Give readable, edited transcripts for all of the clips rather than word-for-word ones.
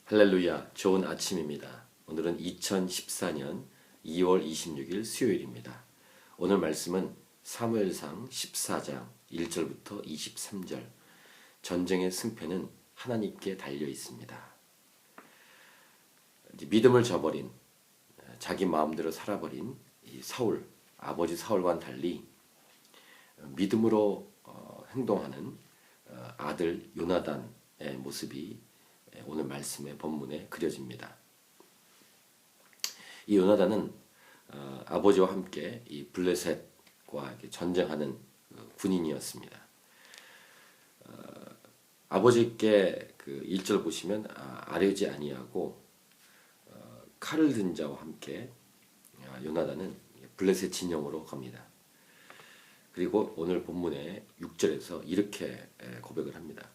할렐루야, 좋은 아침입니다. 오늘은 2014년 2월 26일 수요일입니다. 오늘 말씀은 사무엘상 14장 1절부터 23절. 전쟁의 승패는 하나님께 달려 있습니다. 믿음을 저버린, 자기 마음대로 살아버린 이 사울, 아버지 사울과는 달리 믿음으로 행동하는 아들 요나단의 모습이 오늘 말씀의 본문에 그려집니다. 이 요나단은 아버지와 함께 이 블레셋과 전쟁하는 군인이었습니다. 아버지께 그 1절 보시면 아뢰지 아니하고 칼을 든 자와 함께 요나단은 블레셋 진영으로 갑니다. 그리고 오늘 본문의 6절에서 이렇게 고백을 합니다.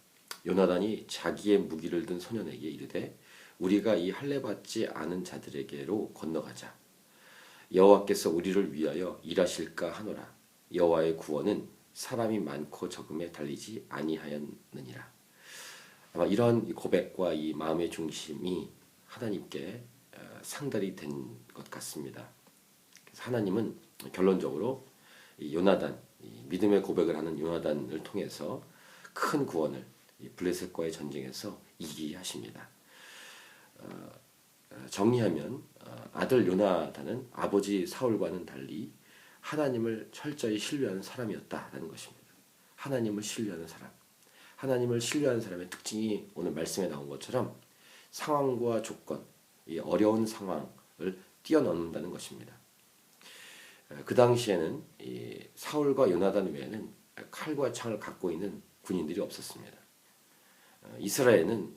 요나단이 자기의 무기를 든 소년에게 이르되 우리가 이 할례 받지 않은 자들에게로 건너가자. 여호와께서 우리를 위하여 일하실까 하노라. 여호와의 구원은 사람이 많고 적음에 달리지 아니하였느니라. 아마 이런 고백과 이 마음의 중심이 하나님께 상달이 된 것 같습니다. 그래서 하나님은 결론적으로 이 요나단, 이 믿음의 고백을 하는 요나단을 통해서 큰 구원을 이 블레셋과의 전쟁에서 이기게 하십니다. 정리하면 아들 요나단은 아버지 사울과는 달리 하나님을 철저히 신뢰하는 사람이었다라는 것입니다. 하나님을 신뢰하는 사람. 하나님을 신뢰하는 사람의 특징이 오늘 말씀에 나온 것처럼 상황과 조건, 이 어려운 상황을 뛰어넘는다는 것입니다. 그 당시에는 이 사울과 요나단 외에는 칼과 창을 갖고 있는 군인들이 없었습니다. 이스라엘은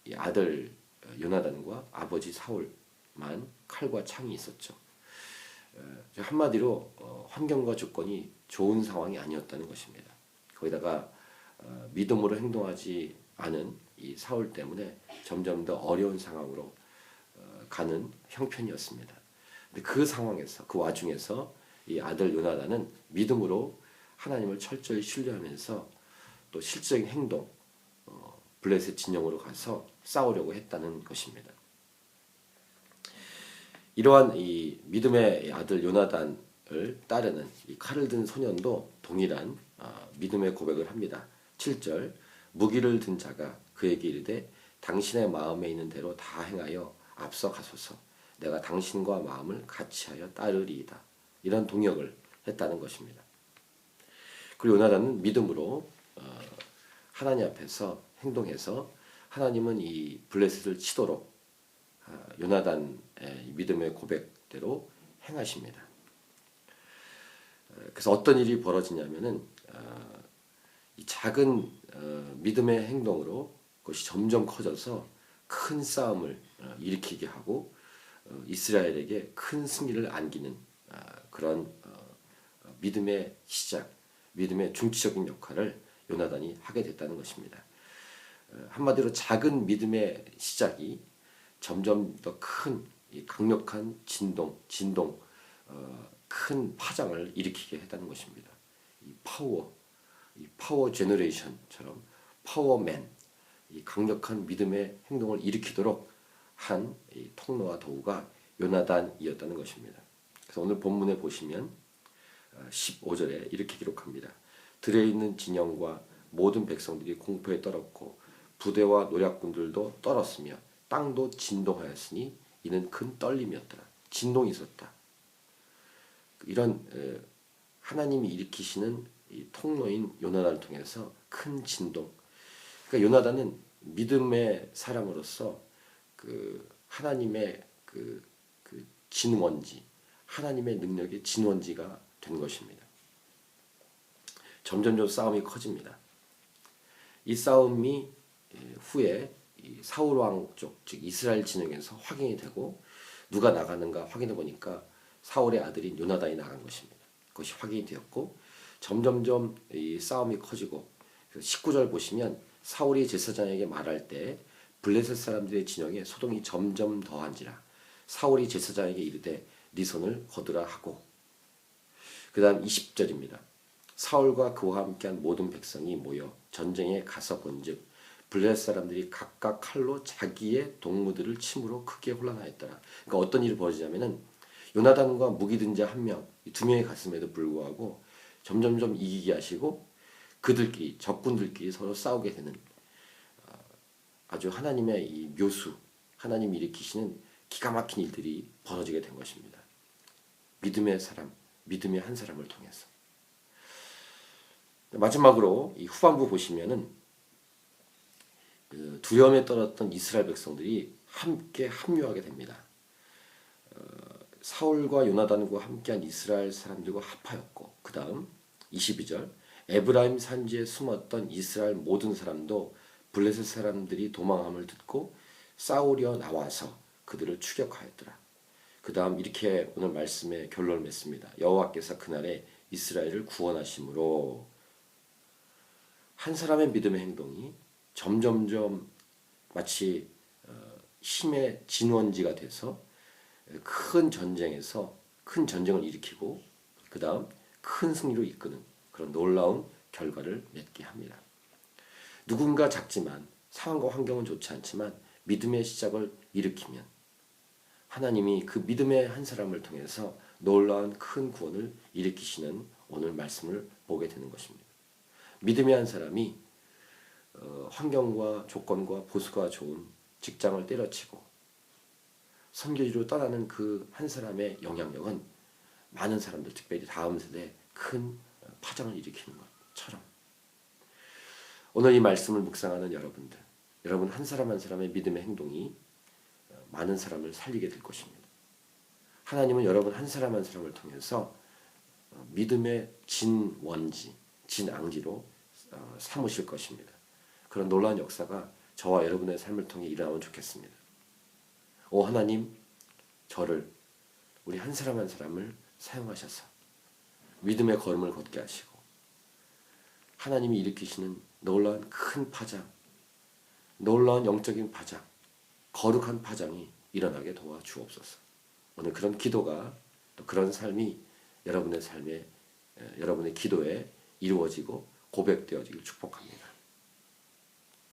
이 아들 요나단과 아버지 사울만 칼과 창이 있었죠. 한마디로 환경과 조건이 좋은 상황이 아니었다는 것입니다. 거기다가 믿음으로 행동하지 않은 이 사울 때문에 점점 더 어려운 상황으로 가는 형편이었습니다. 근데 그 상황에서, 그 와중에서 이 아들 요나단은 믿음으로 하나님을 철저히 신뢰하면서 또 실질적인 행동, 블레셋 진영으로 가서 싸우려고 했다는 것입니다. 이러한 이 믿음의 아들 요나단을 따르는 이 칼을 든 소년도 동일한 믿음의 고백을 합니다. 7절 무기를 든 자가 그에게 이르되 당신의 마음에 있는 대로 다 행하여 앞서 가소서. 내가 당신과 마음을 같이하여 따르리이다. 이런 동역을 했다는 것입니다. 그리고 요나단은 믿음으로 하나님 앞에서 행동해서 하나님은 이 블레셋을 치도록 요나단의 믿음의 고백대로 행하십니다. 그래서 어떤 일이 벌어지냐면은 이 작은 믿음의 행동으로 그것이 점점 커져서 큰 싸움을 일으키게 하고 이스라엘에게 큰 승리를 안기는 그런 믿음의 시작, 믿음의 중추적인 역할을 요나단이 하게 됐다는 것입니다. 한마디로 작은 믿음의 시작이 점점 더 큰 강력한 진동, 큰 파장을 일으키게 했다는 것입니다. 이 파워 제너레이션처럼 파워맨, 이 강력한 믿음의 행동을 일으키도록 한 이 통로와 도구가 요나단이었다는 것입니다. 그래서 오늘 본문에 보시면 15절에 이렇게 기록합니다. 들에 있는 진영과 모든 백성들이 공포에 떨었고 부대와 노략군들도 떨었으며 땅도 진동하였으니 이는 큰 떨림이었더라. 진동이 있었다. 이런 하나님이 일으키시는 이 통로인 요나단을 통해서 큰 진동. 그러니까 요나단은 믿음의 사람으로서 그 하나님의 그 진원지, 하나님의 능력의 진원지가 된 것입니다. 점점 싸움이 커집니다. 이 싸움이 후에 사울 왕 쪽, 즉 이스라엘 진영에서 확인이 되고 누가 나가는가 확인해 보니까 사울의 아들인 요나단이 나간 것입니다. 그것이 확인이 되었고 점점점 이 싸움이 커지고 19절 보시면 사울이 제사장에게 말할 때 블레셋 사람들의 진영에 소동이 점점 더한지라 사울이 제사장에게 이르되 네 손을 거두라 하고 그 다음 20절입니다. 사울과 그와 함께한 모든 백성이 모여 전쟁에 가서 본즉 블레셋 사람들이 각각 칼로 자기의 동무들을 침으로 크게 혼란하였더라. 그러니까 어떤 일이 벌어지냐면은 요나단과 무기 든 자 한 명, 두 명이 갔음에도 불구하고 점점점 이기게 하시고 그들끼리 적군들끼리 서로 싸우게 되는 아주 하나님의 이 묘수, 하나님이 일으키시는 기가 막힌 일들이 벌어지게 된 것입니다. 믿음의 사람, 믿음의 한 사람을 통해서. 마지막으로 이 후반부 보시면은 그 두려움에 떨었던 이스라엘 백성들이 함께 합류하게 됩니다. 사울과 요나단과 함께한 이스라엘 사람들과 합하였고 그 다음 22절 에브라임 산지에 숨었던 이스라엘 모든 사람도 블레셋 사람들이 도망함을 듣고 싸우려 나와서 그들을 추격하였더라. 그 다음 이렇게 오늘 말씀의 결론을 맺습니다. 여호와께서 그날에 이스라엘을 구원하심으로 한 사람의 믿음의 행동이 점점점 마치 힘의 진원지가 돼서 큰 전쟁에서 큰 전쟁을 일으키고 그 다음 큰 승리로 이끄는 그런 놀라운 결과를 맺게 합니다. 누군가 작지만 상황과 환경은 좋지 않지만 믿음의 시작을 일으키면 하나님이 그 믿음의 한 사람을 통해서 놀라운 큰 구원을 일으키시는 오늘 말씀을 보게 되는 것입니다. 믿음의 한 사람이 환경과 조건과 보수가 좋은 직장을 때려치고 선교지로 떠나는 그 한 사람의 영향력은 많은 사람들, 특별히 다음 세대에 큰 파장을 일으키는 것처럼 오늘 이 말씀을 묵상하는 여러분들, 여러분 한 사람 한 사람의 믿음의 행동이 많은 사람을 살리게 될 것입니다. 하나님은 여러분 한 사람 한 사람을 통해서 믿음의 진원지, 진앙지로 삼으실 것입니다. 그런 놀라운 역사가 저와 여러분의 삶을 통해 일어나면 좋겠습니다. 오 하나님, 저를 우리 한 사람 한 사람을 사용하셔서 믿음의 걸음을 걷게 하시고 하나님이 일으키시는 놀라운 큰 파장, 놀라운 영적인 파장, 거룩한 파장이 일어나게 도와주옵소서. 오늘 그런 기도가 또 그런 삶이 여러분의 삶에 여러분의 기도에 이루어지고 고백되어지길 축복합니다.